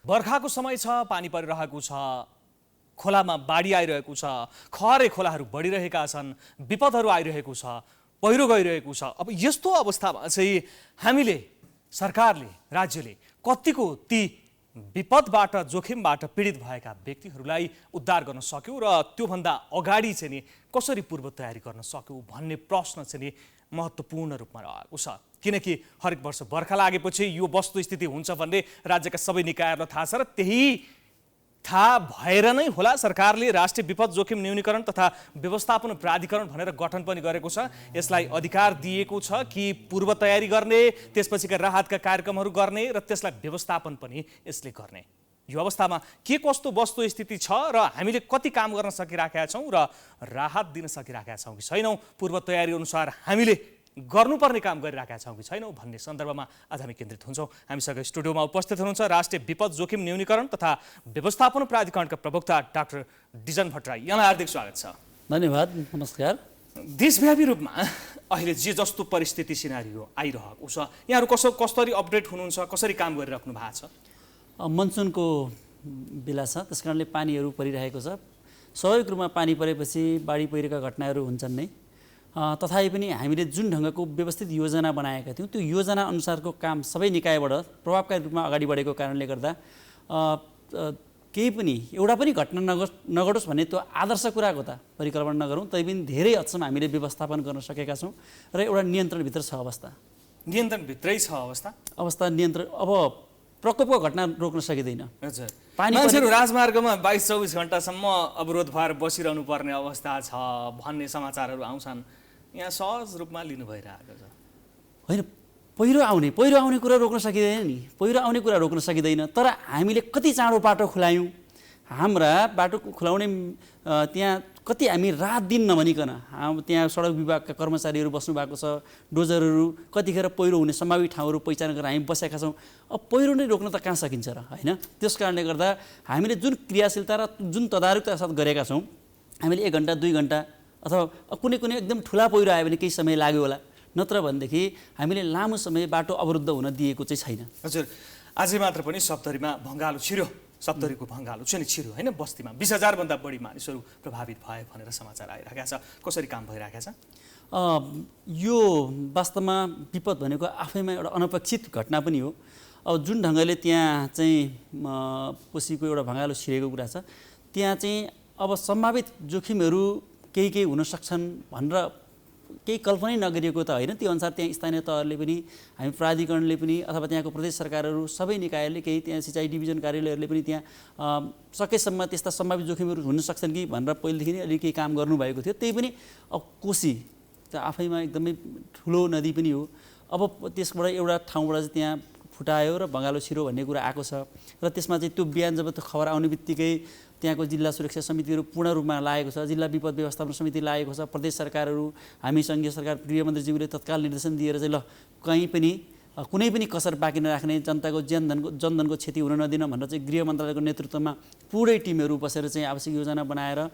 बर्खाको समय छ, पानी परिरहेको छ, खोलामा बाढी आइरहेको छ, खहरे खोलाहरू बढिरहेका छन्, विपदहरू आइरहेको छ, पहिरो गइरहेको छ। अब यस्तो अवस्थामा चाहिँ हामीले, सरकारले, राज्यले कतिको ती विपदबाट, जोखिमबाट पीडित भएका व्यक्तिहरूलाई उद्धार गर्न सक्यौँ र त्योभन्दा अगाडि चाहिँ नि कसरी पूर्व तयारी गर्न सक्यौँ भन्ने प्रश्न चाहिँ नि महत्त्वपूर्ण रूपमा रहेको छ। किनकि हरेक वर्ष बर्खा लागेपछि यो वस्तुस्थिति हुन्छ भन्ने राज्यका सबै निकायहरूलाई थाहा छ र त्यही थाहा भएर नै होला सरकारले राष्ट्रिय विपद जोखिम न्यूनीकरण तथा व्यवस्थापन प्राधिकरण भनेर गठन पनि गरेको छ। यसलाई अधिकार दिएको छ कि पूर्व तयारी गर्ने, त्यसपछिका राहतका कार्यक्रमहरू गर्ने र त्यसलाई व्यवस्थापन पनि यसले गर्ने। यो अवस्थामा के कस्तो वस्तुस्थिति छ र हामीले कति काम गर्न सकिराखेका छौँ र राहत दिन सकिराखेका छौँ कि छैनौँ, पूर्व तयारी अनुसार हामीले गर्नुपर्ने काम गरिराखेका छौँ कि छैनौँ भन्ने सन्दर्भमा आज हामी केन्द्रित हुन्छौँ। हामीसँग स्टुडियोमा उपस्थित हुनुहुन्छ राष्ट्रिय विपद जोखिम न्यूनीकरण तथा व्यवस्थापन प्राधिकरणका प्रवक्ता डाक्टर डिजन भट्टराई। यहाँलाई हार्दिक स्वागत छ। धन्यवाद, नमस्कार। देशव्यापी रूपमा अहिले जे जस्तो परिस्थिति सिनारियो आइरहेको छ, यहाँहरू कसरी अपडेट हुनुहुन्छ, कसरी काम गरिराख्नु भएको छ? मनसुनको बेला छ, त्यस कारणले पानीहरू परिरहेको छ। स्वाभाविक रूपमा पानी परेपछि बाढी पहिरोका घटनाहरू हुन्छन् नै। तथापि पनि हामीले जुन ढङ्गको व्यवस्थित योजना बनाएका थियौँ त्यो योजना अनुसारको काम सबै निकायबाट प्रभावकारी रूपमा अगाडि बढेको कारणले गर्दा केही पनि एउटा पनि घटना नघटोस् भन्ने त्यो आदर्श कुराको त परिकल्पना नगरौँ, तैपनि धेरै हदसम्म हामीले व्यवस्थापन गर्न सकेका छौँ र एउटा नियन्त्रणभित्र छ अवस्था। नियन्त्रणभित्रै छ अवस्था नियन्त्रण। अब प्रकोपको घटना रोक्न सकिँदैन। हजुर, मान्छेहरू राजमार्गमा 22-24 घण्टासम्म अवरोध भएर बसिरहनु पर्ने अवस्था छ भन्ने समाचारहरू आउँछन्, यहाँ सहज रूपमा लिनु भइरहेको छ। होइन, पहिरो आउने कुरा रोक्न सकिँदैन नि, पहिरो आउने कुरा रोक्न सकिँदैन। तर हामीले कति चाँडो बाटो खुलायौँ, हाम्रा बाटो खुलाउने त्यहाँ कति हामी रात दिन नभनिकन त्यहाँ सडक विभागका कर्मचारीहरू बस्नु भएको छ, डोजरहरू कतिखेर पहिरो हुने सम्भावित ठाउँहरू पहिचान गरेर हामी बसेका छौँ। अब पहिरो नै रोक्न त कहाँ सकिन्छ र, होइन? त्यस कारणले गर्दा हामीले जुन क्रियाशीलता र जुन तदारुकता साथ गरेका छौँ, हामीले 1 घन्टा 2 घन्टा अथवा कुनै एकदम ठुला पहिरो आयो भने केही समय लाग्यो होला, नत्र भनेदेखि हामीले लामो समय बाटो अवरुद्ध हुन दिएको चाहिँ छैन। हजुर, आजै मात्र पनि सप्तरीको भङ्गालो चाहिँ छिर्यो, होइन? बस्तीमा 20,000 भन्दा बढी मानिसहरू प्रभावित भए भनेर समाचार आइरहेको छ। कसरी काम भइरहेको छ? यो वास्तवमा विपद भनेको आफैमा एउटा अनपेक्षित घटना पनि हो। अब जुन ढङ्गले त्यहाँ चाहिँ कोसीको एउटा भङ्गालो छिरेको कुरा छ, त्यहाँ चाहिँ अब सम्भावित जोखिमहरू केही हुन सक्छन् भनेर केही कल्पनै नगरिएको त होइन। त्यो अनुसार त्यहाँ स्थानीय तहहरूले पनि, हामी प्राधिकरणले पनि अथवा त्यहाँको प्रदेश सरकारहरू सबै निकायहरूले, केही त्यहाँ सिँचाइ डिभिजन कार्यालयहरूले पनि त्यहाँ सकेसम्म त्यस्ता सम्भावित जोखिमहरू हुन सक्छन् कि भनेर पहिलेदेखि नै अलिक केही काम गर्नुभएको थियो। त्यही पनि अब कोसी त आफैमा एकदमै ठुलो नदी पनि हो। अब त्यसबाट एउटा ठाउँबाट चाहिँ त्यहाँ फुटायो र भङ्गालो छिरो भन्ने कुरा आएको छ र त्यसमा चाहिँ त्यो बिहान जब त्यो खबर आउने बित्तिकै त्यहाँको जिल्ला सुरक्षा समितिहरू पूर्ण रूपमा लागेको छ, जिल्ला विपद व्यवस्थापन समिति लागेको छ, प्रदेश सरकारहरू, हामी सङ्घीय सरकार गृहमन्त्रीज्यूले तत्काल निर्देशन दिएर चाहिँ ल कहीँ पनि कुनै पनि कसर बाँकी नराख्ने, जनताको जनधनको क्षति हुन नदिन भनेर चाहिँ गृह मन्त्रालयको नेतृत्वमा पुरै टिमहरू बसेर चाहिँ आवश्यक योजना बनाएर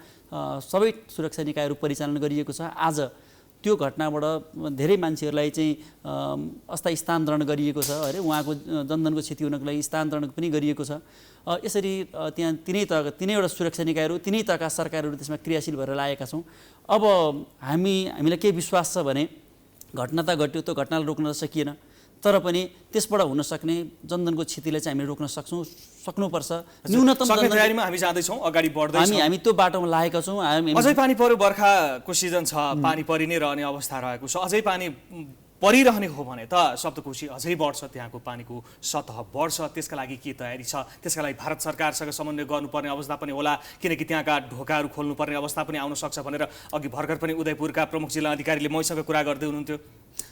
सबै सुरक्षा निकायहरू परिचालन गरिएको छ। आज त्यो घटनाबाट धेरै मान्छेहरूलाई चाहिँ अस्थायी स्थानान्तरण गरिएको छ, अरे उहाँको जनधनको क्षति हुनको लागि स्थानान्तरण पनि गरिएको छ। यसरी त्यहाँ तिनैवटा सुरक्षा निकायहरू, तिनै तहका सरकारहरू त्यसमा क्रियाशील भएर लागेका छौँ। अब हामीलाई के विश्वास छ भने घटना त घट्यो, त्यो घटनालाई रोक्न सकिएन, तर पनि त्यसबाट हुन सक्ने जनधनको क्षतिलाई चाहिँ हामीले रोक्न सक्नुपर्छ। न्यूनतम तयारीमा हामी जाँदैछौँ, अगाडि बढ्दैछौँ, हामी त्यो बाटोमा लागेका छौँ। अझै पानी पर्यो, बर्खाको सिजन छ, पानी परि नै रहने अवस्था रहेको छ। अझै पानी परिरहने हो भने त सप्तकोशी अझै बढ्छ, त्यहाँको पानीको सतह बढ्छ। त्यसका लागि के तयारी छ? त्यसका लागि भारत सरकारसँग समन्वय गर्नुपर्ने अवस्था पनि होला, किनकि त्यहाँका ढोकाहरू खोल्नुपर्ने अवस्था पनि आउन सक्छ भनेर अघि भर्खर पनि उदयपुरका प्रमुख जिल्ला अधिकारीले मसँग कुरा गर्दै हुनुहुन्थ्यो।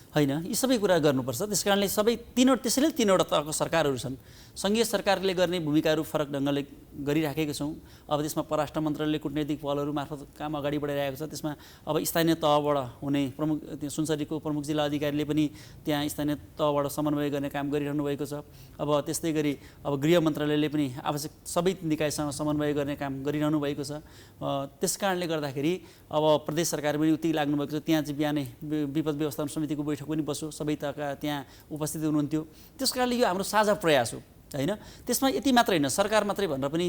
होइन, यी सबै कुरा गर्नुपर्छ। त्यस कारणले त्यसैले तीनवटा तहको सरकारहरू छन्। सङ्घीय सरकारले गर्ने भूमिकाहरू फरक ढङ्गले गरिराखेका छौँ। अब त्यसमा परराष्ट्र मन्त्रालयले कूटनैतिक पहलहरू मार्फत काम अगाडि बढाइरहेको छ। त्यसमा अब स्थानीय तहबाट हुने प्रमुख सुनसरीको प्रमुख जिल्ला अधिकारीले पनि त्यहाँ स्थानीय तहबाट समन्वय गर्ने काम गरिरहनु भएको छ। अब त्यस्तै गरी अब गृह मन्त्रालयले पनि आवश्यक सबै निकायसँग समन्वय गर्ने काम गरिरहनु भएको छ। त्यस कारणले गर्दाखेरि अब प्रदेश सरकार पनि उति लाग्नुभएको छ। त्यहाँ चाहिँ बिहानै विपद व्यवस्थापन समितिको बैठक पनि बस्यो, सबै तहका त्यहाँ उपस्थित हुनुहुन्थ्यो। त्यस कारणले यो हाम्रो साझा प्रयास हो। होइन। त्यसमा यति मात्र होइन, सरकार मात्रै भनेर पनि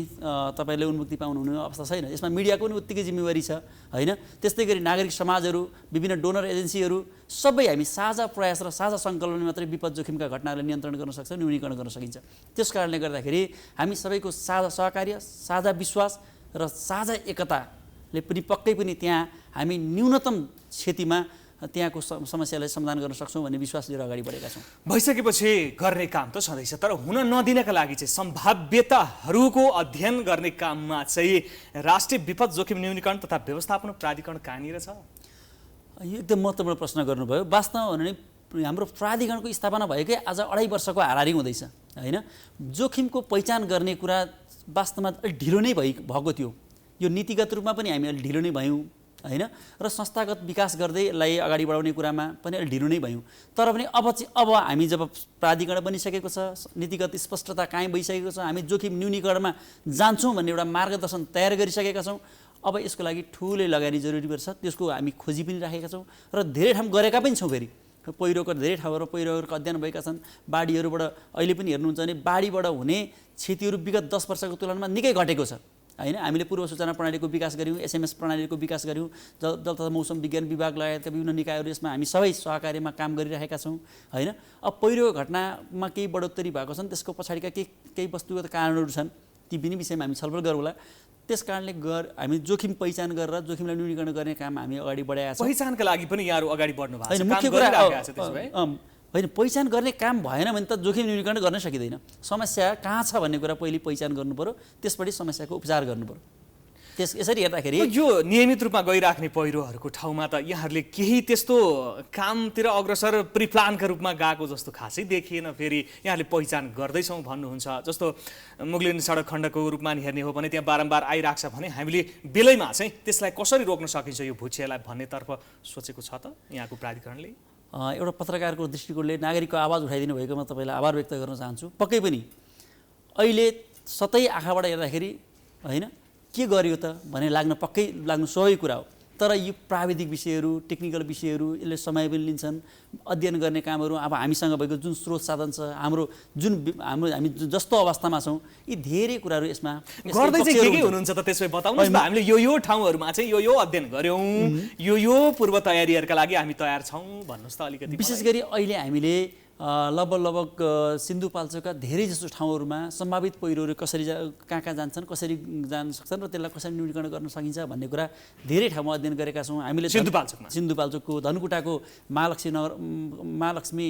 तपाईँले उन्मुक्ति पाउनुहुने अवस्था छैन। यसमा मिडियाको पनि उत्तिकै जिम्मेवारी छ होइन। त्यस्तै गरी नागरिक समाजहरू, विभिन्न डोनर एजेन्सीहरू सबै हामी साझा प्रयास र साझा सङ्कल्पले मात्रै विपद जोखिमका घटनाहरूलाई नियन्त्रण गर्न सक्छ, न्यूनीकरण गर्न सकिन्छ। त्यस कारणले गर्दाखेरि हामी सबैको साझा सहकार्य, साझा विश्वास र साझा एकताले पनि पक्कै पनि त्यहाँ हामी न्यूनतम क्षतिमा त्यहाँको समस्यालाई समाधान गर्न सक्छौँ भन्ने विश्वास लिएर अगाडि बढेका छौँ। भइसकेपछि गर्ने काम त छँदैछ, तर हुन नदिनका लागि चाहिँ सम्भाव्यताहरूको अध्ययन गर्ने काममा चाहिँ राष्ट्रिय विपद जोखिम न्यूनीकरण तथा व्यवस्थापन प्राधिकरण कहाँनिर छ? यो एकदम महत्त्वपूर्ण प्रश्न गर्नुभयो। वास्तवमा भने हाम्रो प्राधिकरणको स्थापना भएकै आज 2.5 वर्षको हाराहारी हुँदैछ होइन। जोखिमको पहिचान गर्ने कुरा वास्तवमा अलिक ढिलो नै भएको थियो। यो नीतिगत रूपमा पनि हामी अलिक ढिलो नै भयौँ होइन, र संस्थागत विकास गर्दै यसलाई अगाडि बढाउने कुरामा पनि अलिक ढिलो नै भयौँ। तर पनि अब हामी जब प्राधिकरण बनिसकेको छ, नीतिगत स्पष्टता कायम भइसकेको छ, हामी जोखिम न्यूनीकरणमा जान्छौँ भन्ने एउटा मार्गदर्शन तयार गरिसकेका छौँ। अब यसको लागि ठुलै लगानी जरुरी पर्छ, त्यसको हामी खोजी पनि राखेका छौँ र धेरै ठाउँ गरेका पनि छौँ। फेरि पहिरोको धेरै ठाउँहरू पहिरोहरूको अध्ययन भएका छन्। बाढीहरूबाट अहिले पनि हेर्नुहुन्छ भने बाढीबाट हुने क्षतिहरू विगत 10 वर्षको तुलनामा निकै घटेको छ होइन। हामीले पूर्व सूचना प्रणालीको विकास गऱ्यौँ, SMS प्रणालीको विकास गऱ्यौँ, जल तथा मौसम विज्ञान विभाग लगायतका विभिन्न निकायहरू यसमा हामी सबै सहकार्यमा काम गरिरहेका छौँ होइन। अब पहिरो घटनामा केही बढोत्तरी भएको छन्, त्यसको पछाडिका केही वस्तुगत कारणहरू छन्, ती पनि विषयमा हामी छलफल गरौँला। त्यस कारणले हामी जोखिम पहिचान गरेर जोखिमलाई न्यूनीकरण गर्ने काम हामी अगाडि बढाएका छौँ। पहिचानका लागि पनि यहाँहरू अगाडि बढ्नु भएको छ, मुख्य कुरा होइन, पहिचान गर्ने काम भएन भने त जोखिम न्यूनीकरण गर्न सकिँदैन। समस्या कहाँ छ भन्ने कुरा पहिले पहिचान गर्नु पर्यो, त्यसपछि समस्याको उपचार गर्नु पर्यो। यसरी हेर्दाखेरि यो नियमित रूपमा गइराख्ने पहिरोहरूको ठाउँमा त यहाँहरूले केही त्यस्तो कामतिर अग्रसर प्रिप्लानका रूपमा गएको जस्तो खासै देखिएन। फेरि यहाँले पहिचान गर्दैछौँ भन्नुहुन्छ, जस्तो मुगलिन सडक खण्डको रूपमा हेर्ने हो भने त्यहाँ बारम्बार आइरहेको छ भने हामीले बेलैमा चाहिँ त्यसलाई कसरी रोक्न सकिन्छ यो भुच्चिएलाई भन्नेतर्फ सोचेको छ त यहाँको प्राधिकरणले? एउटा पत्रकारको दृष्टिकोणले नागरिकको आवाज उठाइदिनु भएकोमा तपाईँलाई आभार व्यक्त गर्न चाहन्छु। पक्कै पनि अहिले सतै आँखाबाट हेर्दाखेरि होइन के गरियो त भन्ने लाग्नु स्वाभाविक कुरा हो। तर यो प्राविधिक विषयहरू, टेक्निकल विषयहरू, यसले समय पनि लिन्छन्। अध्ययन गर्ने कामहरू अब हामीसँग भएको जुन स्रोत साधन छ, हामी जस्तो अवस्थामा छौँ, यी धेरै कुराहरू यसमा गर्दै चाहिँ के हुनुहुन्छ त त्यसै बताउनुहोस् न। हामीले यो ठाउँहरूमा चाहिँ यो अध्ययन गऱ्यौँ, यो पूर्व तयारीहरूका लागि हामी तयार छौँ भन्नुहोस् त अलिकति। विशेष गरी अहिले हामीले लगभग सिन्धुपाल्चोकका धेरै जसो ठाउँहरूमा सम्भावित पहिरोहरू कसरी कहाँ जान्छन्, कसरी जान सक्छन् र त्यसलाई कसरी न्यूनीकरण गर्न सकिन्छ भन्ने कुरा धेरै ठाउँमा अध्ययन गरेका छौँ हामीले। सिन्धुपाल्चोकको धनकुटाको महालक्ष्मी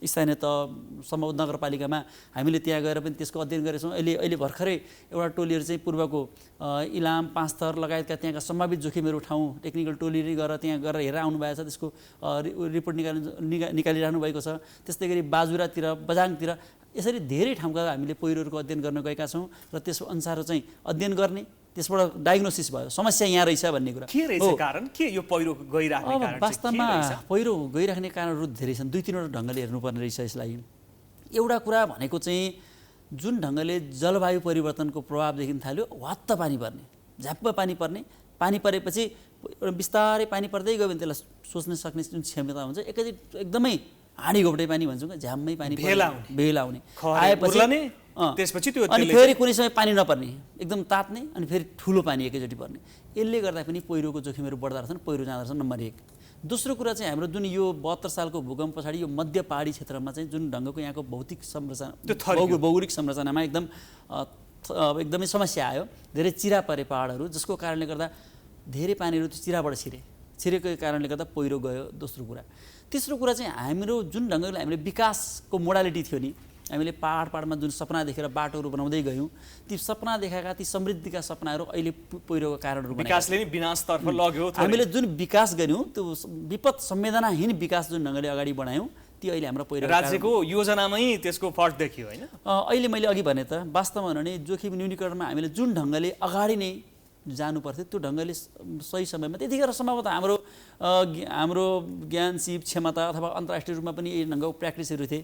स्थानीय तह सम्भवत नगरपालिकामा हामीले त्यहाँ गएर पनि त्यसको अध्ययन गरेका छौँ। अहिले भर्खरै एउटा टोलीहरू चाहिँ पूर्वको इलाम, पाँचथर लगायतका त्यहाँका सम्भावित जोखिमहरू ठाउँ टेक्निकल टोलीले गरेर त्यहाँ गरेर हेरेर आउनुभएको छ, त्यसको रिपोर्ट निकालिरहनु भएको छ। त्यस्तै गरी बाजुरातिर, बझाङतिर यसरी धेरै ठाउँका हामीले पहिरोहरूको अध्ययन गर्न गएका छौँ र त्यसको अनुसार चाहिँ अध्ययन गर्ने, त्यसबाट डायग्नोसिस भयो समस्या यहाँ रहेछ भन्ने कुरा। के रहेछ कारण? के यो पहिरो गइराख्ने कारण? वास्तवमा पहिरो गइराख्ने कारणहरू धेरै छन्, 2-3वटा ढङ्गले हेर्नुपर्ने रहेछ यसलाई। एउटा कुरा भनेको चाहिँ जुन ढङ्गले जलवायु परिवर्तनको प्रभाव देखिन थाल्यो, वात्त पानी पर्ने, झ्याप्प पानी पर्ने, पानी परेपछि बिस्तारै पानी पर्दै गयो भने त्यसलाई सोच्न सक्ने जुन क्षमता हुन्छ, एकदमै हाँडी घोप्टे पानी भन्छौँ, झ्याम्मै पानी भेल आउने आएपछि त्यसपछि त्यो अनि फेरि कुनै समय पानी नपर्ने, एकदम तात्ने, अनि फेरि ठुलो पानी एकैचोटि पर्ने। यसले गर्दा पनि पहिरोको जोखिमहरू बढ्दा रहेछन्, पहिरो जाँदा रहेछन्। नम्बर 1। दोस्रो कुरा चाहिँ हाम्रो जुन यो 72 सालको भूकम्प पछाडि यो मध्य पहाडी क्षेत्रमा चाहिँ जुन ढङ्गको यहाँको भौतिक संरचना, भौगोलिक संरचनामा एकदमै समस्या आयो। धेरै चिरा परे पहाडहरू, जसको कारणले गर्दा धेरै पानीहरू त्यो चिराबाट छिरेको कारणले गर्दा पहिरो गयो। दोस्रो कुरा। तेस्रो कुरा चाहिँ हाम्रो जुन ढङ्गले हामीले विकासको मोडालिटी थियो नि, हामीले पाहाडमा जुन सपना देखेर बाटोहरू बनाउँदै गयौँ, ती सपना देखाएका ती समृद्धिका सपनाहरू अहिले पहिरोको कारणहरू विकासले नै विनाशतर्फ लग्यो। हामीले जुन विकास गऱ्यौँ त्यो विपद संवेदनाहीन विकास जुन ढङ्गले अगाडि बढायौँ, ती अहिले हाम्रो पहिरो राज्यको योजनामै त्यसको फर्क देखियो होइन। अहिले मैले अघि भने त वास्तवमा भने जोखिम न्यूनीकरणमा हामीले जुन ढङ्गले अगाडि नै जानु पर्थ्यो त्यो ढङ्गले सही समयमा त्यतिखेर सम्भवतः हाम्रो ज्ञान, सिप, क्षमता अथवा अन्तर्राष्ट्रिय रूपमा पनि यी ढङ्गको प्र्याक्टिसहरू थिए।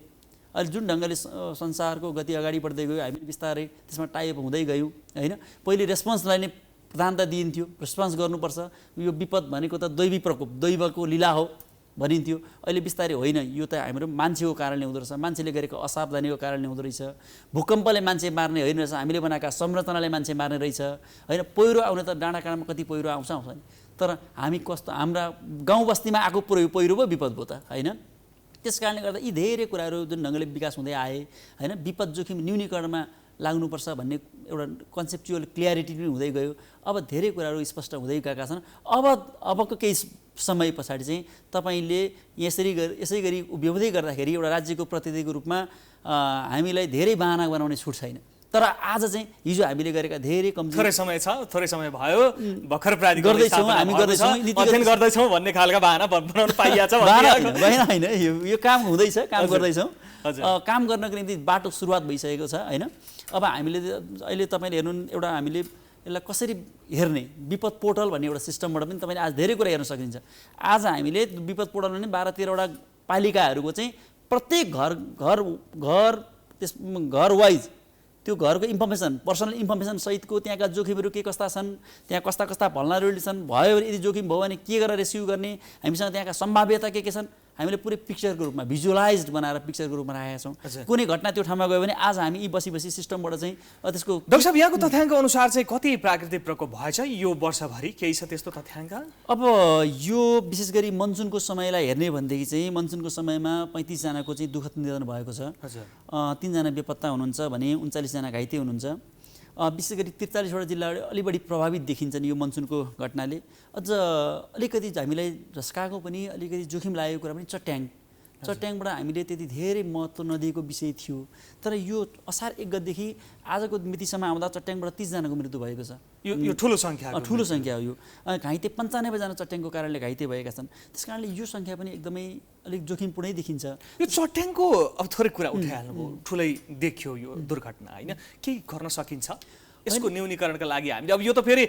अहिले जुन ढङ्गले संसारको गति अगाडि बढ्दै गयो, हामी बिस्तारै त्यसमा टाइप हुँदै गयौँ होइन। पहिले रेस्पोन्सलाई नै प्रधानता दिइन्थ्यो, रेस्पोन्स गर्नुपर्छ, यो विपद भनेको त दैवी प्रकोप, दैवको लीला हो भनिन्थ्यो। अहिले बिस्तारै होइन, यो त हाम्रो मान्छेको कारणले हुँदो रहेछ, मान्छेले गरेको असावधानीको कारणले हुँदो रहेछ, भूकम्पले मान्छे मार्ने होइन रहेछ, हामीले बनाएका संरचनाले मान्छे मार्ने रहेछ होइन। पहिरो आउने त डाँडाकाँडामा कति पहिरो आउँछ नि, तर हामी कस्तो हाम्रा गाउँ बस्तीमा आएको पहिरो पो विपद भयो त होइन। त्यस कारणले गर्दा यी धेरै कुराहरू जुन ढङ्गले विकास हुँदै आए होइन, विपद जोखिम न्यूनीकरणमा लाग्नुपर्छ भन्ने एउटा कन्सेप्चुअल क्लियरिटी पनि हुँदै गयो। अब धेरै कुराहरू स्पष्ट हुँदै गएका छन्। अबको केही समय पछाडि चाहिँ तपाईँले यसै गरी उभ्याउँदै गर्दाखेरि एउटा राज्यको प्रतिनिधिको रूपमा हामीलाई धेरै बाहना बनाउने छुट छैन। तर आज चाहिँ हिजो हामीले गरेका धेरै कमजोर, थोरै समय छ, थोरै समय भयो, भर्खर प्राधिकरण गर्दैछौँ, हामी गर्दैछौँ, अध्ययन गर्दैछौँ भन्ने खालका बाहना बनाउन पाइएको छ। होइन, यो काम हुँदैछ, काम गर्दैछौँ। काम गर्नको निम्ति बाटो सुरुवात भइसकेको छ होइन। अब हामीले अहिले तपाईँले हेर्नु, एउटा हामीले यसलाई कसरी हेर्ने, विपद पोर्टल भन्ने एउटा सिस्टमबाट पनि तपाईँले आज धेरै कुरा हेर्न सकिन्छ। आज हामीले विपद पोर्टलमा पनि 12-13वटा पालिकाहरूको चाहिँ प्रत्येक घर वाइज त्यो घरको इन्फर्मेसन, पर्सनल इन्फर्मेसन सहितको त्यहाँका जोखिमहरू के कस्ता छन्, त्यहाँ कस्ता कस्ता भल्नरेबिलिटी छन्, भयो भने यदि जोखिम भयो भने के गरेर रेस्क्यु गर्ने, हामीसँग त्यहाँका सम्भाव्यता के छन्, हामीले पुरै पिक्चरको रूपमा भिजुअलाइज्ड बनाएर पिक्चरको रूपमा राखेका छौँ। कुनै घटना त्यो ठाउँमा गयो भने आज हामी यी बसी सिस्टमबाट चाहिँ त्यसको। डाक्टर साहब, यहाँको तथ्याङ्क अनुसार चाहिँ कति प्राकृतिक प्रकोप भएछ यो वर्षभरि, केही छ त्यस्तो तथ्याङ्क? अब यो विशेष गरी मनसुनको समयलाई हेर्ने भनेदेखि चाहिँ मनसुनको समयमा 35 जनाको चाहिँ दुःखद निधन भएको छ। 3 जना बेपत्ता हुनुहुन्छ भने 39 जना घाइते हुनुहुन्छ। विशेष गरी 43वटा जिल्लाहरू अलि बढी प्रभावित देखिन्छन् यो मनसुनको घटनाले। अझ अलिकति हामीलाई झस्काएको पनि, अलिकति जोखिम लागेको कुरा पनि चट्याङबाट हामीले त्यति धेरै महत्त्व नदिएको विषय थियो। तर यो असार 1 गतेदेखि आजको मितिसम्म आउँदा चट्याङबाट 30 जनाको मृत्यु भएको छ। यो ठुलो सङ्ख्या हो यो। घाइते 95 जना चट्याङको कारणले घाइते भएका छन्। त्यस कारणले यो सङ्ख्या पनि एकदमै अलिक जोखिमपूर्णै देखिन्छ। यो चट्याङको अब थोरै कुरा उठाइहाल्नुभयो, ठुलै देखियो यो दुर्घटना होइन, केही गर्न सकिन्छ यसको न्यूनीकरणका लागि? हामीले अब यो त फेरि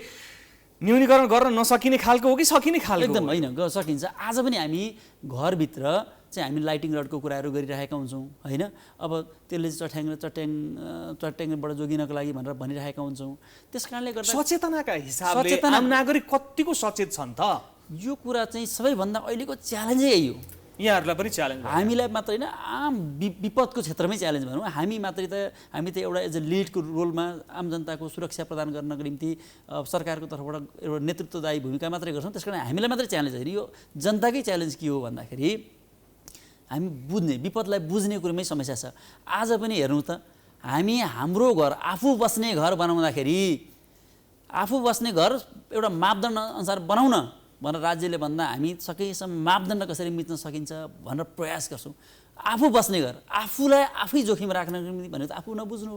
न्यूनीकरण गर्न नसकिने खालको हो कि सकिने खालको? एकदम होइन, सकिन्छ। आज पनि हामी घरभित्र चाहिँ हामी लाइटिङ रडको कुराहरू गरिरहेका हुन्छौँ होइन। अब त्यसले चट्याङबाट जोगिनको लागि भनेर भनिरहेका हुन्छौँ। त्यस कारणले गर्दा सचेतनाका हिसाबले आम नागरिक कतिको सचेत छन् त? यो कुरा चाहिँ सबैभन्दा अहिलेको च्यालेन्जै यही हो। यहाँहरूलाई पनि च्यालेन्ज, हामीलाई मात्रै होइन, आम विपदको क्षेत्रमै च्यालेन्ज भनौँ। हामी त एउटा एज अ लिडको रोलमा आम जनताको सुरक्षा प्रदान गर्नको निम्ति सरकारको तर्फबाट एउटा नेतृत्वदायी भूमिका मात्रै गर्छौँ। त्यस कारण हामीलाई मात्रै च्यालेन्ज होइन, यो जनताकै च्यालेन्ज के हो भन्दाखेरि हामी विपदलाई बुझ्ने कुरोमै समस्या छ। आज पनि हेर्नु त, हामी हाम्रो घर आफू बस्ने घर बनाउँदाखेरि आफू बस्ने घर एउटा मापदण्ड अनुसार बनाउन भनेर राज्यले भन्दा हामी सकेसम्म मापदण्ड कसरी मिच्न सकिन्छ भनेर प्रयास गर्छौँ। आफू बस्ने घर, आफूलाई आफै जोखिम राख्नको निम्ति भनेको त आफू नबुझ्नु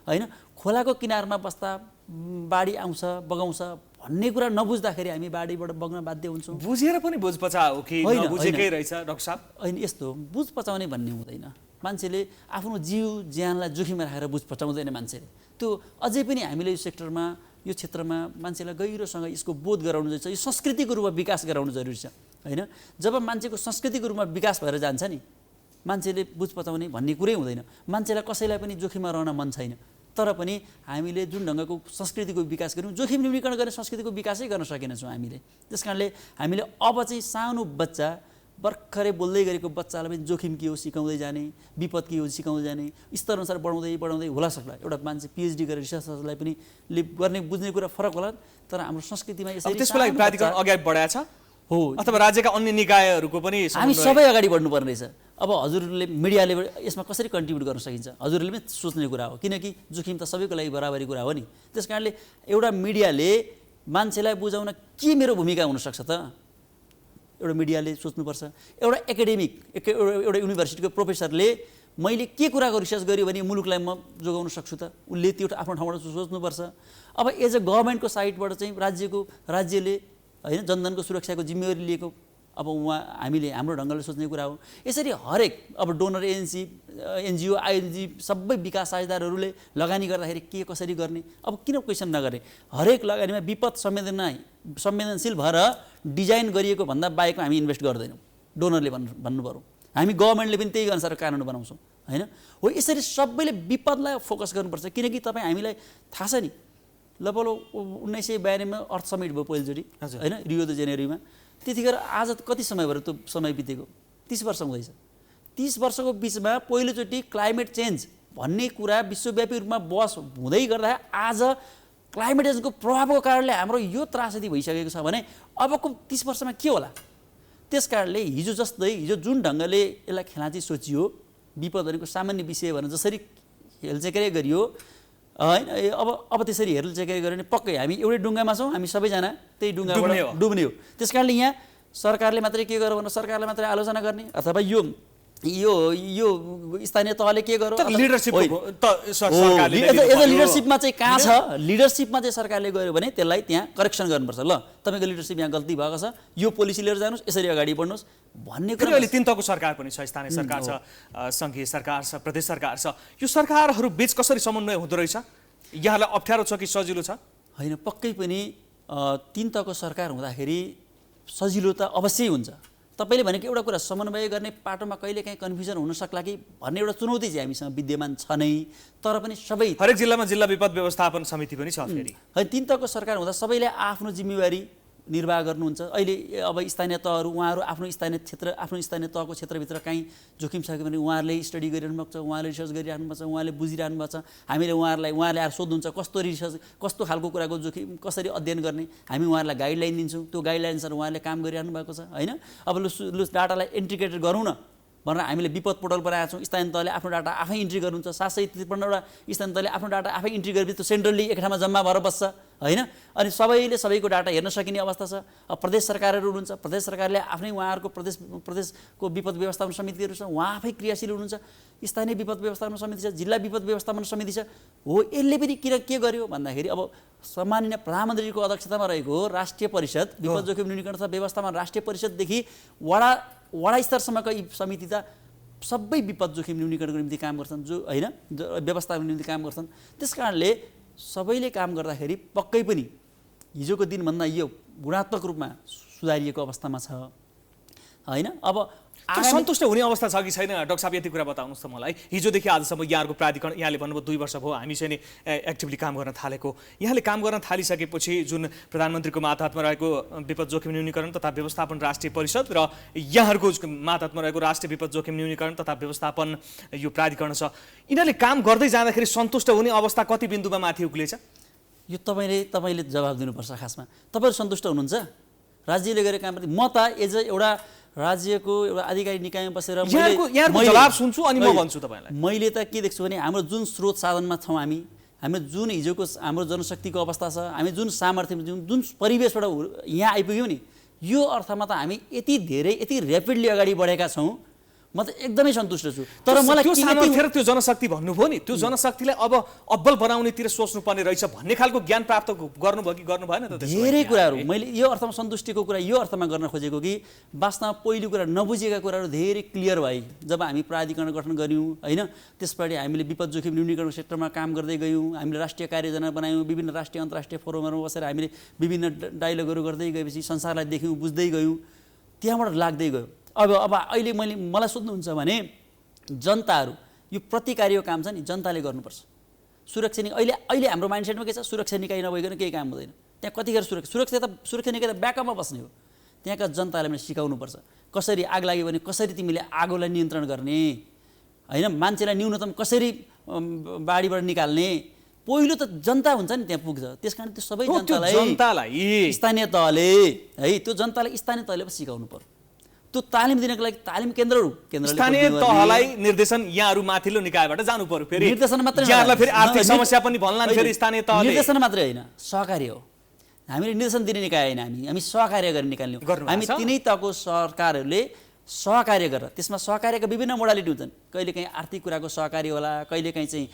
होइन। खोलाको किनारमा बस्दा बाढी आउँछ, बगाउँछ भन्ने कुरा नबुझ्दाखेरि हामी बाढीबाट बग्न बाध्य हुन्छौँ। बुझेर पनि बुझ पचाओ कि नबुझेकै रहेछ डाक्टर साहब? होइन, यस्तो बुझ पचाउने भन्ने हुँदैन। मान्छेले आफ्नो जीव ज्यानलाई जोखिममा राखेर बुझ पचाउँदैन मान्छेले। त्यो अझै पनि हामीले यो सेक्टरमा, यो क्षेत्रमा मान्छेलाई गहिरोसँग यसको बोध गराउनु जरुरी छ। यो संस्कृतिको रूपमा विकास गराउनु जरुरी छ होइन। जब मान्छेको संस्कृतिको रूपमा विकास भएर जान्छ नि, मान्छेले बुझ पचाउने भन्ने कुरै हुँदैन। मान्छेलाई कसैलाई पनि जोखिममा रहन मन छैन, तर पनि हामीले जुन ढङ्गको संस्कृतिको विकास गऱ्यौँ, जोखिम न्यूनीकरण गर्ने संस्कृतिको विकासै गर्न सकेनछौँ हामीले। त्यस कारणले हामीले अब चाहिँ सानो बच्चा, भर्खरै बोल्दै गरेको बच्चालाई पनि जोखिम के हो सिकाउँदै जाने, विपद के हो सिकाउँदै जाने, स्तरअनुसार बढाउँदै होला सक्ला। एउटा मान्छे पिएचडी गरेर रिसर्चलाई पनि गर्ने बुझ्ने कुरा फरक होला, तर हाम्रो संस्कृतिमा यसरी त्यसको लागि प्राधिकरण अगाडि बढाएको छ हो, अथवा राज्यका अन्य निकायहरूको पनि हामी सबै अगाडि बढ्नुपर्ने रहेछ। अब हजुरले मिडियाले यसमा कसरी कन्ट्रिब्युट गर्न सकिन्छ हजुरले पनि सोच्ने कुरा हो, किनकि जोखिम त सबैको लागि बराबरी कुरा हो नि। त्यस कारणले एउटा मिडियाले मान्छेलाई बुझाउन के मेरो भूमिका हुनसक्छ त, एउटा मिडियाले सोच्नुपर्छ। एउटा एकाडेमिक, एउटा युनिभर्सिटीको प्रोफेसरले मैले के कुराको रिसर्च गरेँ भने मुलुकलाई म जोगाउन सक्छु त, उसले त्यो आफ्नो ठाउँबाट सोच्नुपर्छ। अब एज अ गभर्मेन्टको साइडबाट चाहिँ राज्यले होइन जनधनको सुरक्षाको जिम्मेवारी लिएको, अब हामीले हाम्रो ढङ्गले सोच्ने कुरा हो। यसरी हरेक अब डोनर एजेन्सी, एनजिओ, आइएनजी सबै विकास साझेदारहरूले लगानी गर्दाखेरि के कसरी गर्ने, अब किन क्वेसन नगर्ने? हरेक लगानीमा विपद संवेदनशील भएर डिजाइन गरिएको भन्दा बाहेकमा हामी इन्भेस्ट गर्दैनौँ। डोनरले भन्नु पऱ्यो, हामी गभर्मेन्टले पनि त्यही अनुसार कानुन बनाउँछौँ होइन। हो, यसरी सबैले विपदलाई फोकस गर्नुपर्छ, किनकि तपाईँ हामीलाई थाहा छ नि, लगभग 1992 मा अर्थ समिट भयो पहिलोचोटि होइन, रियो द जेनेरोमा। त्यतिखेर आज कति समय भयो त्यो समय बितेको 30 वर्ष हुँदैछ 30 वर्षको बिचमा पहिलोचोटि क्लाइमेट चेन्ज भन्ने कुरा विश्वव्यापी रूपमा बहस हुँदै गर्दा आज क्लाइमेट चेन्जको प्रभावको कारणले हाम्रो यो त्रासदी भइसकेको छ भने अबको 30 वर्षमा के होला त्यसकारणले हिजो जुन ढङ्गले यसलाई खेलाँची सोचियो विपद भनेको सामान्य विषय भनेर जसरी हेलचेक्राइ गरियो हैन अब त्यसरी हेलचेक्राइ गर्यो भने पक्कै हामी एउटै डुङ्गामा छौँ हामी सबैजना त्यही डुङ्गाबाट डुब्ने हो त्यसकारणले यहाँ सरकारले मात्रै के गर्यो भने सरकारले मात्रै आलोचना गर्ने अथवा यो स्थानीय तहले के गर्यो लिडरसिपमा चाहिँ कहाँ छ लिडरसिपमा चाहिँ सरकारले गयो भने त्यसलाई त्यहाँ करेक्सन गर्नुपर्छ ल तपाईँको लिडरसिप यहाँ गल्ती भएको छ यो पोलिसी लिएर जानुहोस् यसरी अगाडि बढ्नुहोस् भन्ने कुरा अहिले 3 तहको सरकार पनि छ स्थानीय सरकार छ संघीय सरकार छ प्रदेश सरकार छ यो सरकारहरू बीच कसरी समन्वय हुँदो रहेछ यहाँलाई अप्ठ्यारो छ कि सजिलो छ हैन पक्कै पनि 3 तहको सरकार हुँदाखेरि सजिलो त अवश्यै हुन्छ तपाईले भनेको एउटा कुरा समन्वय गर्ने पाटोमा कहिलेकाहीँ कन्फ्युजन हुन सक्ला कि भन्ने एउटा चुनौती चाहिँ हामीसँग विद्यमान छ नै तर पनि सबै हरेक जिल्लामा जिल्ला विपद व्यवस्थापन समिति पनि छ फेरि है 3 तहको सरकार हुँदा सबैले आफ्नो जिम्मेवारी निर्वाह गर्नुहुन्छ अहिले अब स्थानीय तहहरू उहाँहरू आफ्नो स्थानीय तहको क्षेत्रभित्र काहीँ जोखिम छ भने उहाँहरूले स्टडी गरिरहनु भएको छ उहाँले रिसर्च गरिरहनु भएको छ उहाँले बुझिरहनु भएको छ हामीले उहाँले आएर सोध्नुहुन्छ कस्तो रिसर्च कस्तो खालको कुराको जोखिम कसरी अध्ययन गर्ने हामी उहाँहरूलाई गाइडलाइन दिन्छौँ त्यो गाइडलाइन्सहरू उहाँले काम गरिरहनु भएको छ हैन अब लु डाटालाई इन्टिग्रेटेड गरौँ न भनेर हामीले विपद पोर्टल बनाएका छौँ स्थानीय तहले आफ्नो डाटा आफै इन्ट्री गर्नुहुन्छ 753वटा स्थानीय तहले आफ्नो डाटा आफै इन्ट्री गरेपछि त्यो सेन्ट्रली एक ठाउँमा जम्मा भएर बस्छ हैन अनि सबैले सबैको डाटा हेर्न सकिने अवस्था छ अब प्रदेश सरकारहरू हुनुहुन्छ प्रदेश सरकारले आफ्नै उहाँहरूको प्रदेशको विपद व्यवस्थापन समितिहरू छ उहाँ आफै क्रियाशील हुनुहुन्छ स्थानीय विपद व्यवस्थापन समिति छ जिल्ला विपद व्यवस्थापन समिति छ हो यसले पनि के गर्यो भन्दाखेरि अब सम्माननीय प्रधानमन्त्रीको अध्यक्षतामा रहेको राष्ट्रिय परिषद विपद जोखिम न्यूनीकरण तथा व्यवस्थापन राष्ट्रिय परिषददेखि वडा स्तरसम्मका यी समिति त सबै विपद जोखिम न्यूनीकरणको निम्ति काम गर्छन् जो हैन व्यवस्थापनको निम्ति काम गर्छन् त्यसकारणले सबैले काम गर्दाखेरि पक्कै पनि हिजोको दिनभन्दा यो गुणात्मक रूपमा सुधारिएको अवस्थामा छ हैन अब सन्तुष्ट हुने अवस्था छ कि छैन डाक्टर साहब यति कुरा बताउनुहोस् त मलाई हिजोदेखि आजसम्म यहाँहरूको प्राधिकरण यहाँले भन्नुभयो 2 वर्ष भयो हामी चाहिँ नि एक्टिभली काम गर्न थालेको यहाँले काम गर्न थालिसकेपछि जुन प्रधानमन्त्रीको मातहतमा रहेको विपद जोखिम न्यूनीकरण तथा व्यवस्थापन राष्ट्रिय परिषद र यहाँहरूको मातहतमा रहेको राष्ट्रिय विपद जोखिम न्यूनीकरण तथा व्यवस्थापन यो प्राधिकरण छ यिनीहरूले काम गर्दै जाँदाखेरि सन्तुष्ट हुने अवस्था कति बिन्दुमा माथि उक्लेछ यो तपाईले जवाफ दिनुपर्छ खासमा तपाईहरु सन्तुष्ट हुनुहुन्छ राज्यले गरेको कामप्रति म त एज एउटा राज्यको एउटा आधिकारिक निकायमा बसेर यहाँको जवाफ सुन्छु अनि म भन्छु तपाईलाई मैले त के देख्छु भने हाम्रो जुन स्रोत साधनमा छौं हामी जुन हिजोको हाम्रो जनशक्तिको अवस्था छ हामी जुन सामर्थ्य जुन परिवेशबाट यहाँ आइपुग्यौं नि यो अर्थमा त हामी यति धेरै यति र्यापिडली अगाडि बढेका छौं म त एकदमै सन्तुष्ट छु तर मलाई त्यो सामर्थ्य र त्यो जनशक्ति भन्नुभयो नि त्यो जनशक्तिलाई अब अब्बल बनाउनेतिर सोच्नु पर्ने रहेछ भन्ने खालको ज्ञान प्राप्त गर्नुभयो कि गर्नु भएन त धेरै कुराहरू मैले यो अर्थमा सन्तुष्टिको कुरा यो अर्थमा गर्न खोजेको कि वास्तवमा पहिलो कुरा नबुझेका कुराहरू धेरै क्लियर भए जब हामी प्राधिकरण गठन गर्यौं हैन त्यसपछि हामीले विपद जोखिम न्यूनीकरण क्षेत्रमा काम गर्दै गयौं हामीले राष्ट्रिय कार्ययोजना बनायौं विभिन्न राष्ट्रिय अन्तर्राष्ट्रिय फोरमहरुमा बसेर हामीले विभिन्न डायलगहरू गर्दै गएपछि संसारलाई देख्यौं बुझ्दै गयौं त्यहाँबाट लाग्दै गयो अब अहिले मलाई सोध्नुहुन्छ भने जनताहरू यो प्रतिकार्य काम छ नि जनताले गर्नुपर्छ सुरक्षा निकाय अहिले हाम्रो माइन्डसेटमा के छ सुरक्षा निकाय नभइकन केही काम हुँदैन त्यहाँ कतिखेर सुरक्षा निकाय त ब्याकअपमा बस्ने हो त्यहाँका जनताले पनि सिकाउनुपर्छ कसरी आग लाग्यो भने कसरी तिमीले आगोलाई नियन्त्रण गर्ने हैन मान्छेलाई न्यूनतम कसरी बाढीबाट निकाल्ने पहिलो त जनता हुन्छ नि त्यहाँ पुग्छ त्यसकारण त्यो सबै जनतालाई स्थानीय तहले है त्यो जनतालाई स्थानीय तहले सिकाउनु पर्यो त्यो तालिम दिनको लागि तालिम केन्द्रहरू स्थानीय तहलाई निर्देशन यहाँहरु माथिल्लो निकायबाट जानु पर्यो फेरि निर्देशन मात्रै यहाँहरुलाई फेरि आर्थिक समस्या पनि भन्लान् फेरि स्थानीय तहले निर्देशन मात्रै हैन सहकार्य हो हामीले निर्देशन दिने निकाय हैन हामी सहकार्य गर्ने निकाल्ने हो हामी तिनै तहको सरकारहरूले सहकार्य गरेर त्यसमा सहकार्यका विभिन्न मोडालिटी हुन्छन् कहिलेकाहीँ आर्थिक कुराको सहकार्य होला कहिलेकाहीँ चाहिँ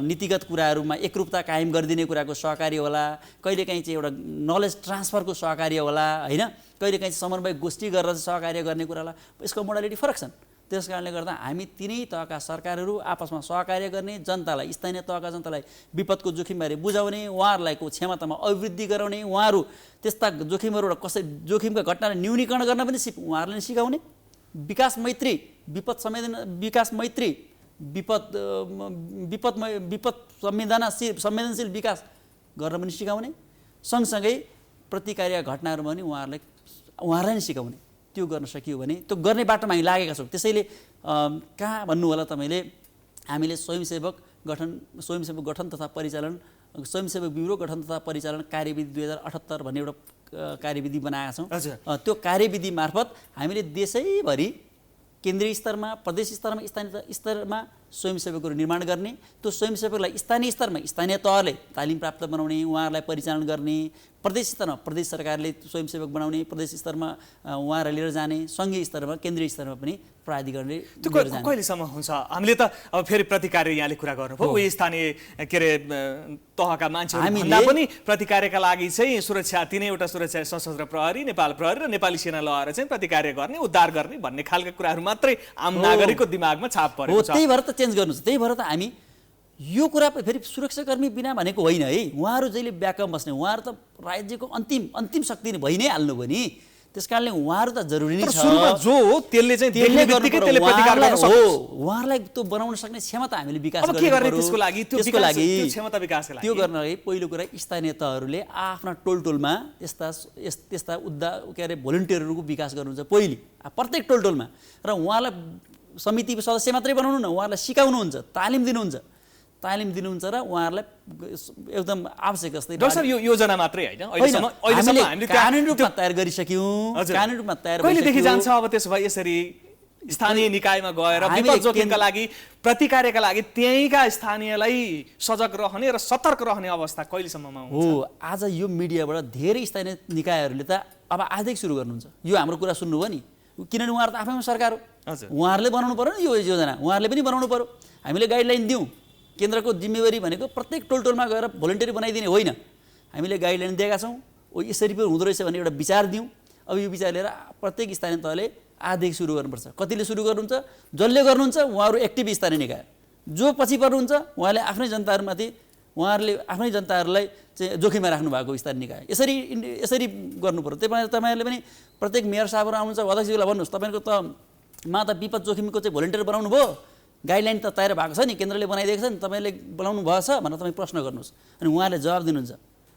नीतिगत कुराहरुमा एकरूपता कायम गरिदिने कुराको सहकार्य होला कहिलेकाहीँ चाहिँ एउटा नलेज ट्रान्सफरको सहकार्य होला हैन कहिलेकाहीँ समन्वय गोष्ठी गरेर सहकार्य गर्ने कुरा होला यसको मोडालिटी फरक छन् त्यसकारणले गर्दा हामी तिनै तहका सरकारहरू आपसमा सहकार्य गर्ने जनतालाई स्थानीय तहका जनतालाई विपदको जोखिमबारे बुझाउने उहाँहरुलाईको क्षमतामा अभिवृद्धि गराउने उहाँहरु त्यस्ता जोखिमहरुबाट कसरी जोखिमका घटनालाई न्यूनीकरण गर्न पनि उहाँहरुले सिकाउने विकास मैत्री विपद संवेदनशील विकास गर्न पनि सिकाउने सँगसँगै प्रतिकार्य घटनाहरुमा पनि उहाँहरुलाई उहाँहरूलाई नै सिकाउने त्यो गर्न सकियो भने त्यो गर्ने बाटोमा हामी लागेका छौँ। त्यसैले कहाँ भन्नु होला तपाईँले हामीले स्वयंसेवक गठन तथा परिचालन स्वयंसेवक ब्युरो गठन तथा परिचालन कार्यविधि 2078 भन्ने एउटा कार्यविधि बनाएका छौँ। त्यो कार्यविधि मार्फत हामीले देशैभरि केन्द्रीय स्तरमा प्रदेश स्तरमा स्थानीय स्तरमा स्वयंसेवकहरू निर्माण गर्ने, त्यो स्वयंसेवकलाई स्थानीय स्तरमा स्थानीय तहले तालिम प्राप्त बनाउने, उहाँहरूलाई परिचालन गर्ने, प्रदेश स्तरमा प्रदेश सरकारले स्वयंसेवक बनाउने, प्रदेश स्तरमा उहाँहरूलाई लिएर जाने, सङ्घीय स्तरमा केन्द्रीय स्तरमा पनि प्राधिकरणले त्यो कहिलेसम्म हुन्छ? हामीले त अब फेरि प्रतिकार्य यहाँले कुरा गर्नुभयो, उही स्थानीय के अरे तहका मान्छेहरू पनि प्रतिकार्यका लागि चाहिँ सुरक्षा तिनैवटा सुरक्षा सशस्त्र प्रहरी, नेपाल प्रहरी र नेपाली सेना लगाएर चाहिँ प्रतिकार्य गर्ने, उद्धार गर्ने भन्ने खालका कुराहरू मात्रै आम नागरिकको दिमागमा छाप परेको छ। त्यही भएर त चेन्ज गर्नु छ। त्यही भएर त हामी यो कुरा फेरि सुरक्षाकर्मी बिना भनेको होइन है, उहाँहरू जहिले ब्याकअप बस्ने, उहाँहरू त राज्यको अन्तिम शक्ति नै भइ नै हाल्नु भयो नि, त्यस कारणले उहाँहरू त जरुरी नै छ। जो हो त्यसले चाहिँ देख्ने बित्तिकै त्यसले प्रतिकार गर्न सक्छ। उहाँहरूलाई त्यो बनाउन सक्ने क्षमता हामीले विकास गर्न के गर्ने त्यसको लागि त्यो क्षमता विकासको लागि त्यो गर्नलाई पहिलो कुरा स्थानीय तहहरूले आफ्ना टोलटोलमा त्यस्ता के अरे भोलिन्टियरहरूको विकास गर्नुहुन्छ पहिले प्रत्येक टोलटोलमा, र उहाँलाई समिति सदस्य मात्रै बनाउनु न, उहाँहरूलाई सिकाउनुहुन्छ, तालिम दिनुहुन्छ र उहाँहरूलाई एकदम आवश्यक जस्तै। डाक्टर साहब यो योजना मात्रै होइन, अहिलेसम्म हामीले कानुनी रूपमा तयार गरिसक्यौँ। कानुनी रूपमा तयार कहिलेदेखि जान्छ अब त्यसो भए यसरी स्थानीय निकायमा गएर विपद जोखिमका लागि प्रतिकार्यका लागि त्यहीँका स्थानीयलाई सजग रहने र सतर्क रहने अवस्था कहिलेसम्ममा हुन्छ? हो, आज यो मिडियाबाट धेरै स्थानीय निकायहरूले त अब आजदेखि सुरु गर्नुहुन्छ। यो हाम्रो कुरा सुन्नुभयो नि, किनभने उहाँहरू त आफैमा सरकार हो, उहाँहरूले बनाउनु पर्यो नि यो योजना, उहाँहरूले पनि बनाउनु पर्यो। हामीले गाइडलाइन दिउँ, केन्द्रको जिम्मेवारी भनेको प्रत्येक टोलटोलमा गएर भोलिन्टियर बनाइदिने होइन, हामीले गाइडलाइन दिएका छौँ। यसरी पनि हुँदो रहेछ भने एउटा विचार दिउँ। अब यो विचार लिएर प्रत्येक स्थानीय तहले आजदेखि सुरु गर्नुपर्छ। कतिले सुरु गर्नुहुन्छ, जसले गर्नुहुन्छ उहाँहरू एक्टिभ स्थानीय निकाय, जो पछि पर्नुहुन्छ उहाँले आफ्नै जनताहरूमाथि उहाँहरूले आफ्नै जनताहरूलाई चाहिँ जोखिममा राख्नु भएको स्थानीय निकाय, यसरी गर्नु पर्यो। त्यही भएर तपाईँहरूले पनि प्रत्येक मेयर साहबहरू आउनुहुन्छ, अध्यक्षज्यूलाई भन्नुहोस् तपाईँको त विपद जोखिमको चाहिँ भोलिन्टियर बनाउनु भयो, गाइडलाइन त तयार भएको छ नि, केन्द्रले बनाइदिएको छ नि, तपाईँले बनाउनु भएछ भनेर तपाईँ प्रश्न गर्नुहोस्, अनि उहाँहरूले जवाब दिनुहुन्छ।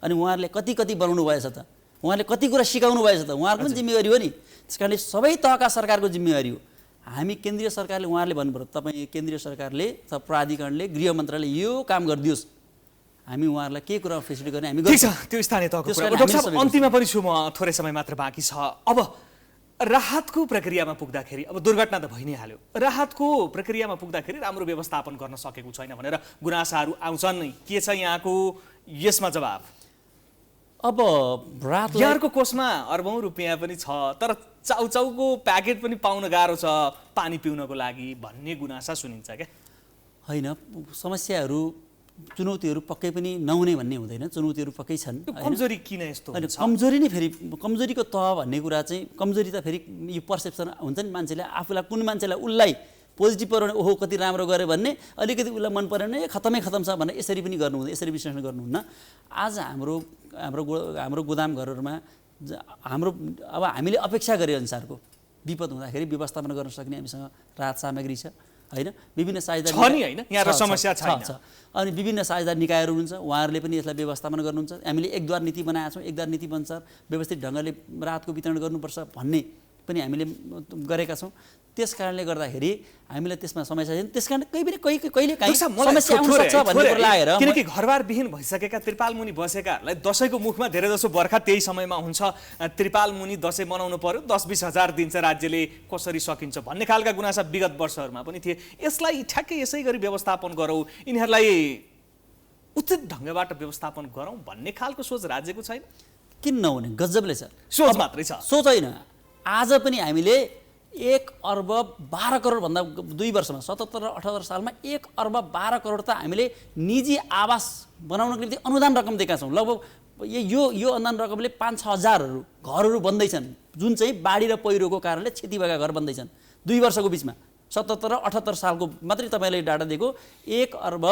अनि उहाँहरूले कति बनाउनु भएछ त, उहाँले कति कुरा सिकाउनु भएछ त, उहाँहरूको पनि जिम्मेवारी हो नि। त्यस कारणले सबै तहका सरकारको जिम्मेवारी हो। हामी केन्द्रीय सरकारले उहाँहरूले भन्नु पर्यो, तपाईँ केन्द्रीय सरकारले अथवा प्राधिकरणले गृह मन्त्रालयले यो काम गरिदियोस्, हामी उहाँहरूलाई के कुरा फेसिलिटी गर्ने हामी। ठिक छ, त्यो स्थानीय तहको कुरा। डाक्टर साहब अन्तिममा पनि छु, म थोरै समय मात्र बाँकी छ। अब राहतको प्रक्रियामा पुग्दाखेरि अब दुर्घटना त भइ नै हाल्यो, राहतको प्रक्रियामा पुग्दाखेरि राम्रो व्यवस्थापन गर्न सकेको छैन भनेर गुनासाहरू आउँछन्। के छ यहाँको यसमा जवाब? अब यहाँको कोषमा अर्बौं रुपियाँ पनि छ, तर चाउचाउको प्याकेट पनि पाउन गाह्रो छ पानी पिउनको लागि भन्ने गुनासा सुनिन्छ क्या? होइन, समस्याहरू चुनौतीहरू पक्कै पनि नहुने भन्ने हुँदैन, चुनौतीहरू पक्कै छन्। कमजोरी किन यस्तो हुन्छ? कमजोरी नै फेरि कमजोरीको तह भन्ने कुरा चाहिँ कमजोरी त फेरि यो पर्सेप्सन हुन्छ नि मान्छेले, आफूलाई कुन मान्छेलाई उसलाई पोजिटिभ पऱ्यो भने ओहो कति राम्रो गर्यो भन्ने, अलिकति उसलाई मन पऱ्यो भने खतम छ भनेर यसरी पनि गर्नु हुँदैन, यसरी विश्लेषण गर्नुहुन्न। आज हाम्रो गोदाम घरहरूमा अब हामीले अपेक्षा गरे अनुसारको विपद हुँदाखेरि व्यवस्थापन गर्न सक्ने हामीसँग राहत सामग्री छ होइन, विभिन्न साझेदार समस्या छ। अनि विभिन्न साझेदार निकायहरू हुनुहुन्छ, उहाँहरूले पनि यसलाई व्यवस्थापन गर्नुहुन्छ। हामीले एकद्वार नीति बनाएका छौँ, एकद्वार नीति अनुसार व्यवस्थित ढङ्गले राहतको वितरण गर्नुपर्छ भन्ने पनि हामीले गरेका छौँ। त्यस कारणले गर्दाखेरि हामीलाई त्यसमा समस्या छैन। त्यस कारण कहिले काहीँ समस्या आउन सक्छ भन्ने कुरा लागेर, किनकि घरबारविहीन भइसकेका त्रिपाल मुनि बसेकाहरूलाई दसैँको मुखमा धेरै जसो बर्खा त्यही समयमा हुन्छ, त्रिपाल मुनि दसैँ मनाउनु पर्यो, 10-20 हजार दिन्छ राज्यले, कसरी सकिन्छ भन्ने खालका गुनासा विगत वर्षहरूमा पनि थिए। यसलाई ठ्याक्कै यसै गरी व्यवस्थापन गरौँ, यिनीहरूलाई उचित ढङ्गबाट व्यवस्थापन गरौँ भन्ने खालको सोच राज्यको छैन? किन नहुने, गजबले छ, सोच मात्रै छ, सोच होइन। आज पनि हामीले 1 अर्ब 12 करोड भन्दा 2 वर्षमा 77 र 78 सालमा 1 अर्ब 12 करोड त हामीले निजी आवास बनाउनको निम्ति अनुदान रकम दिएका छौँ। लगभग यो अनुदान रकमले 5-6 हजारहरू घरहरू बन्दैछन्, जुन चाहिँ बाढी र पहिरोको कारणले क्षति भएका घर बन्दैछन् 2 वर्षको बिचमा। 77 र 78 सालको मात्रै तपाईँले डाटा दिएको 1 अर्ब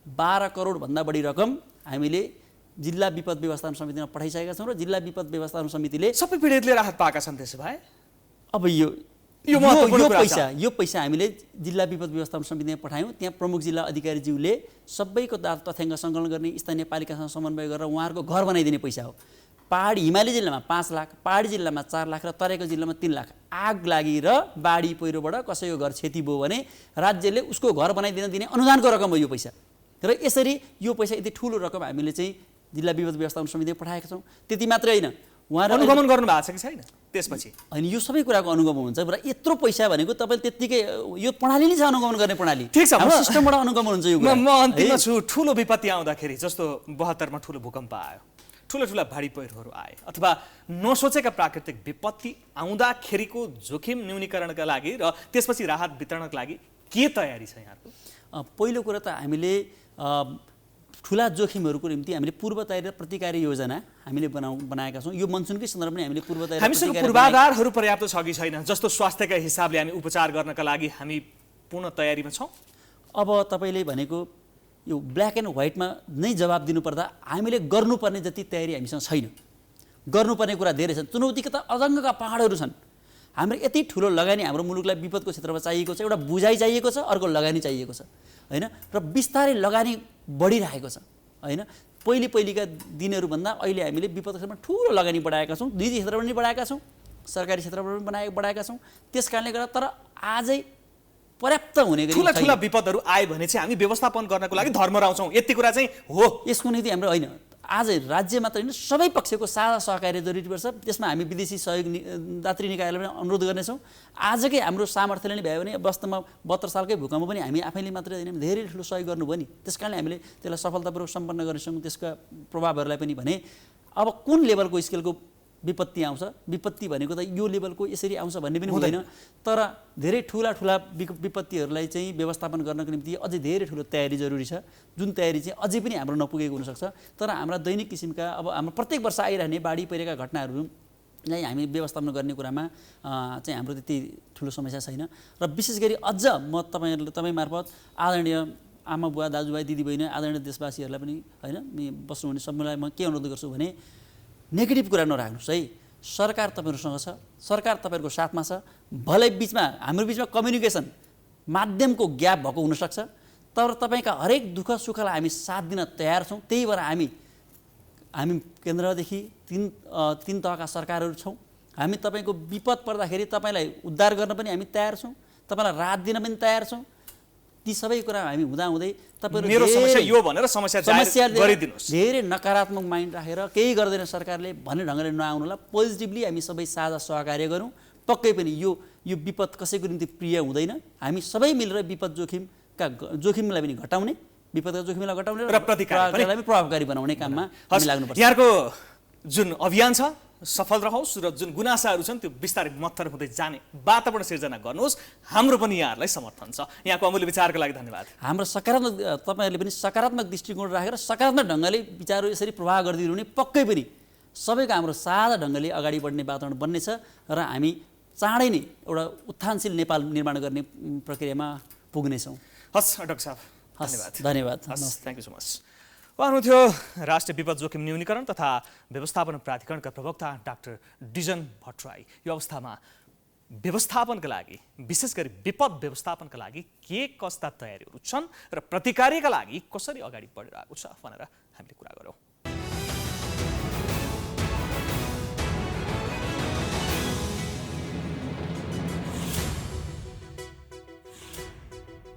12 करोड भन्दा बढी रकम हामीले जिल्ला विपद व्यवस्थापन समितिमा पठाइसकेका छौँ र जिल्ला विपद व्यवस्थापन समितिले सबै पीडितले राहत पाएका छन्। त्यसो भए अब यो पैसा हामीले जिल्ला विपद व्यवस्थापन समितिमा पठायौँ। त्यहाँ प्रमुख जिल्ला अधिकारीज्यूले सबैको तथ्याङ्क सङ्कलन गर्ने, स्थानीय पालिकासँग समन्वय गरेर उहाँहरूको घर बनाइदिने पैसा हो। पहाडी हिमाली जिल्लामा 5 लाख, पहाडी जिल्लामा 4 लाख र तराईको जिल्लामा 3 लाख आग लागि र बाढी पहिरोबाट कसैको घर क्षति भयो भने राज्यले उसको घर बनाइदिन दिने अनुदानको रकम हो यो पैसा। र यसरी यो पैसा यति ठुलो रकम हामीले चाहिँ जिल्ला विपद व्यवस्थापन समितिमा पठाएका छौँ। त्यति मात्रै होइन, उहाँहरू अनुगमन गर्नु भएको छ कि छैन त्यसपछि? होइन, यो सबै कुराको अनुगमन हुन्छ र यत्रो पैसा भनेको तपाईँ त्यत्तिकै यो प्रणाली नै छ, अनुगमन गर्ने प्रणाली। ठिक छ, हाम्रो सिस्टमबाट अनुगमन हुन्छ यो कुरा। म अन्तिममा छु। ठुलो विपत्ति आउँदाखेरि जस्तो 72 मा ठुलो भूकम्प आयो, ठुला भारी पहिरोहरू आए अथवा नसोचेका प्राकृतिक विपत्ति आउँदाखेरिको जोखिम न्यूनीकरणका लागि र त्यसपछि राहत वितरणका लागि के तयारी छ यहाँको? पहिलो कुरा त हामीले ठुला जोखिमहरूको निम्ति हामीले पूर्व तयारी र प्रतिकारी योजना हामीले बनाएका छौँ। यो मनसुनकै सन्दर्भमा हामीले पूर्व तयारी हामीसँग पूर्वाधारहरू पर्याप्त छ कि छैन? जस्तो स्वास्थ्यका हिसाबले हामी उपचार गर्नका लागि हामी पूर्ण तयारीमा छौँ? अब तपाईँले भनेको यो ब्ल्याक एन्ड व्हाइटमा नै जवाब दिनुपर्दा हामीले गर्नुपर्ने जति तयारी हामीसँग छैन। गर्नुपर्ने कुरा धेरै छन्, चुनौतीका त अजङ्गका पहाडहरू छन्। हाम्रो यति ठुलो लगानी हाम्रो मुलुकलाई विपदको क्षेत्रमा चाहिएको छ, एउटा बुझाइ चाहिएको छ, अर्को लगानी चाहिएको छ होइन। र बिस्तारै लगानी बढिरहेको छ होइन। पहिलेका दिनहरूभन्दा अहिले हामीले विपदको क्षेत्रमा ठुलो लगानी बढाएका छौँ, निजी क्षेत्रमा पनि बढाएका छौँ, सरकारी क्षेत्रमा पनि बढाएका छौँ। त्यस कारणले गर्दा तर आजै पर्याप्त हुने गरी ठुला विपदहरू आए भने चाहिँ हामी व्यवस्थापन गर्नको लागि धर्मराउँछौँ, यति कुरा चाहिँ हो। यसको निम्ति हाम्रो होइन, आज राज्य मात्र होइन सबै पक्षको साझा सहकार्य जरुरी पर्छ। त्यसमा हामी विदेशी सहयोग दात्री निकायलाई पनि अनुरोध गर्नेछौँ। आजकै हाम्रो सामर्थ्यले नै भ्यायो भने वास्तवमा 72 सालकै भूकम्प पनि हामी आफैले मात्रै होइन धेरै ठुलो सहयोग गर्नुभयो नि। त्यस कारणले हामीले त्यसलाई सफलतापूर्वक सम्पन्न गर्नेछौँ। त्यसका प्रभावहरूलाई पनि भने अब कुन लेभलको स्केलको विपत्ति आउँछ, विपत्ति भनेको त यो लेभलको यसरी आउँछ भन्ने पनि हुँदैन। तर धेरै ठुला विपत्तिहरूलाई चाहिँ व्यवस्थापन गर्नको निम्ति अझै धेरै ठुलो तयारी जरुरी छ, जुन तयारी चाहिँ अझै पनि हाम्रो नपुगेको हुनसक्छ। तर हाम्रा दैनिक किसिमका अब हाम्रो प्रत्येक वर्ष आइरहने बाढी पहिरेका घटनाहरूलाई हामी व्यवस्थापन गर्ने कुरामा चाहिँ हाम्रो त्यति ठुलो समस्या छैन। र विशेष गरी अझ म तपाईँ मार्फत आदरणीय आमा बुवा दाजुभाइ दिदीबहिनी आदरणीय देशवासीहरूलाई पनि होइन बस्नुहुने सबैलाई म के अनुरोध गर्छु भने नेगेटिभ कुरा नराख्नुहोस् है। सरकार तपाईँहरूसँग छ, सरकार तपाईँहरूको साथमा छ। भलै हाम्रो बिचमा कम्युनिकेसन माध्यमको ग्याप भएको हुनसक्छ, तर तपाईँका हरेक दुःख सुखलाई हामी साथ दिन तयार छौँ। त्यही भएर हामी केन्द्रदेखि तीन तहका सरकारहरू छौँ। हामी तपाईँको विपद पर्दाखेरि तपाईँलाई उद्धार गर्न पनि हामी तयार छौँ, तपाईँलाई राहत दिन पनि तयार छौँ। ती सबै कुरा हामी हुँदाहुँदै तपाईँहरू मेरो समस्या यो भनेर समस्या गरिदिनुहोस्। धेरै नकारात्मक माइन्ड राखेर केही गर्दैन सरकारले भन्ने ढङ्गले नआउनुलाई पोजिटिभली हामी सबै साझा सहकार्य गरौँ। पक्कै पनि यो विपद कसैको निम्ति प्रिय हुँदैन। हामी सबै मिलेर विपद जोखिमलाई पनि घटाउने, विपदका जोखिमलाई घटाउने र प्रतिकारलाई पनि प्रभावकारी बनाउने काममा हामी लाग्नुपर्छ। यहाँको जुन अभियान छ सफल रहोस् र जुन गुनासाहरू छन् त्यो बिस्तारै मत्थर हुँदै जाने वातावरण सिर्जना गर्नुहोस्। हाम्रो पनि यहाँहरूलाई समर्थन छ। यहाँको अमूल्य विचारको लागि धन्यवाद। हाम्रो सकारात्मक तपाईँहरूले पनि सकारात्मक दृष्टिकोण राखेर सकारात्मक ढङ्गले विचारहरू यसरी प्रभाव गरिदिनु भने पक्कै पनि सबैको हाम्रो साझा ढङ्गले अगाडि बढ्ने वातावरण बन्नेछ र हामी चाँडै नै एउटा उत्थानशील नेपाल निर्माण गर्ने प्रक्रियामा पुग्नेछौँ। हस् डाक्टर साहब, धन्यवाद। Thank you so much. उहाँ हुनुहुन्थ्यो राष्ट्रिय विपद जोखिम न्यूनीकरण तथा व्यवस्थापन प्राधिकरणका प्रवक्ता डाक्टर डिजन भट्टराई। यो अवस्थामा व्यवस्थापनका लागि विशेष गरी विपद व्यवस्थापनका लागि के कस्ता तयारीहरू छन् र प्रतिकारका लागि कसरी अगाडि बढिरहेको छ भनेर हामीले कुरा गऱ्यौँ।